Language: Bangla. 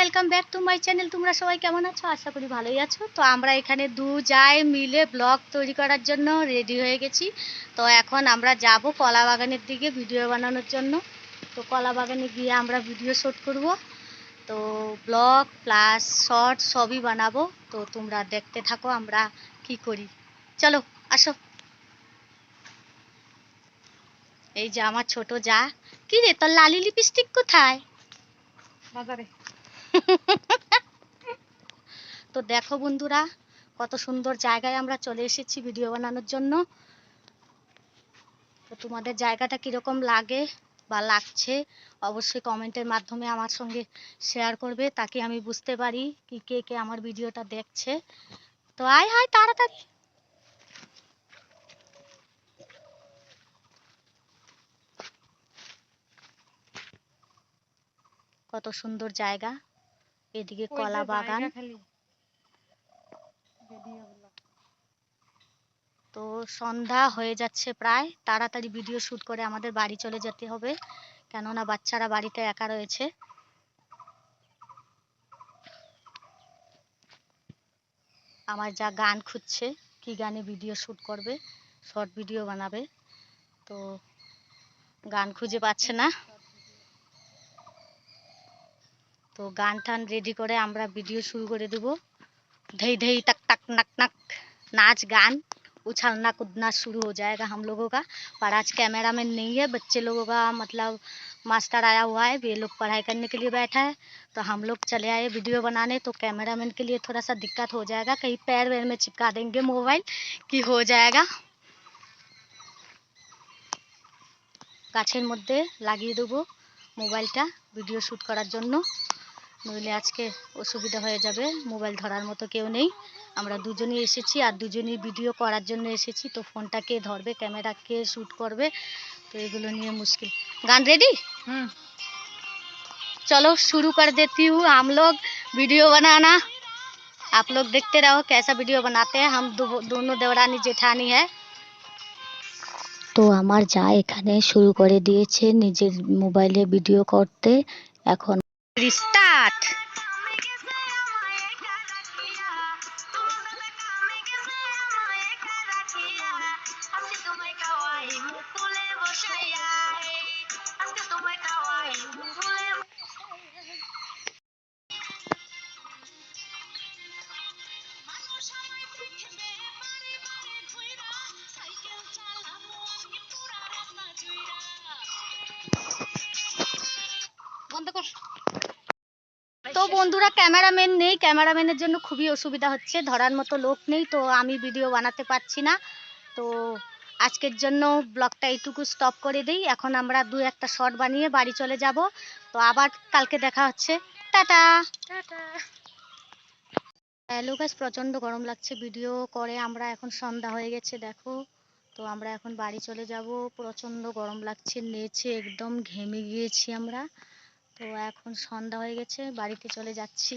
Welcome back to my channel. তোমরা সবাই কেমন আছো? আশা করি ভালোই আছো। তো আমরা এখানে দু যাই মিলে ব্লগ তৈরি করার জন্য রেডি হয়ে গেছি। তো এখন আমরা যাব কলা বাগানের দিকে ভিডিও বানানোর জন্য। তো কলা বাগানে গিয়ে আমরা ভিডিও শ্যুট করব। তো ব্লগ প্লাস শর্ট সবই বানাবো। তো তোমরা দেখতে থাকো আমরা কি করি। চলো আসো। এই যে আমার ছোট যা। কি রে তোর লালি লিপস্টিক কোথায়? বাজারে। তো দেখো বন্ধুরা, কত সুন্দর জায়গায় আমরা চলে এসেছি ভিডিও বানানোর জন্য। তো তোমাদের জায়গাটা কিরকম লাগে বা লাগছে অবশ্যই কমেন্টের মাধ্যমে আমার সঙ্গে শেয়ার করবে, তাকে আমি বুঝতে পারি কি কে কে আমার ভিডিওটা দেখছে। তো আয় হায় তাড়াতাড়ি। কত সুন্দর জায়গা, এদিকে কলা বাগান। তো সন্ধ্যা হয়ে যাচ্ছে প্রায়, তাড়াতাড়ি ভিডিও শ্যুট করে আমাদের বাড়ি চলে যেতে হবে, কেননা বাচ্চারা বাড়িতে একা রয়েছে। আমার যা গান খুঁজছে, কি গানে ভিডিও শ্যুট করবে, শর্ট ভিডিও বানাবে, তো গান খুঁজে পাচ্ছে না। তো গান টান রেডি করে আমরা ভিডিও শুরু করে দেব। धई धई तक तक नक नक नाच गान उछलना कूदना शुरू हो जाएगा हम लोगों का। पर आज कैमरामैन नहीं है, बच्चे लोगों का मतलब मास्टर आया हुआ है, वे लोग पढ़ाई करने के लिए बैठा है, तो हम लोग चले आए वीडियो बनाने। तो कैमरामैन के लिए थोड़ा सा दिक्कत हो जाएगा, कहीं पैर वैर में चिपका देंगे मोबाइल कि हो जाएगा। গাছের মধ্যে লাগিয়ে দেবো মোবাইলটা ভিডিও শ্যুট করার জন্য, নইলে আজকে অসুবিধা হয়ে যাবে, মোবাইল ধরার মতো কেউ নেই। আমরা দুজনেই এসেছি আর দুজনেই ভিডিও করার জন্য এসেছি, তো ফোনটা কে ধরবে, ক্যামেরা কে শ্যুট করবে, তো এগুলো নিয়ে মুশকিল। गान रेडी? चलो शुरू कर देती हूँ हम लोग वीडियो बनाना। आप लोग देखते रहो कैसा वीडियो बनाते हैं। हम दोनों देवरानी जेठानी है। তো আমার যা এখানে শুরু করে দিয়েছে নিজের মোবাইলে ভিডিও করতে। এখন স্টার্ট। তো বন্ধুরা ক্যামেরাম্যান নেই, ক্যামেরাম্যানের জন্য খুবই অসুবিধা হচ্ছে, ধরার মতো লোক নেই, তো আমি ভিডিও বানাতে পারছি না। তো আজকের জন্য ব্লগটা এইটুকু স্টপ করে দিই। এখন আমরা দু একটা শর্ট বানিয়ে বাড়ি চলে যাব। তো আবার কালকে দেখা হচ্ছে। Tata tata. হ্যালো গাইস, প্রচণ্ড গরম লাগছে ভিডিও করে। আমরা এখন সন্ধ্যা হয়ে গেছে দেখো। তো আমরা এখন বাড়ি চলে যাব, প্রচণ্ড গরম লাগছে, নেচে একদম ঘেমে গিয়েছি আমরা। তো এখন সন্ধ্যা হয়ে গেছে, বাড়িতে চলে যাচ্ছি।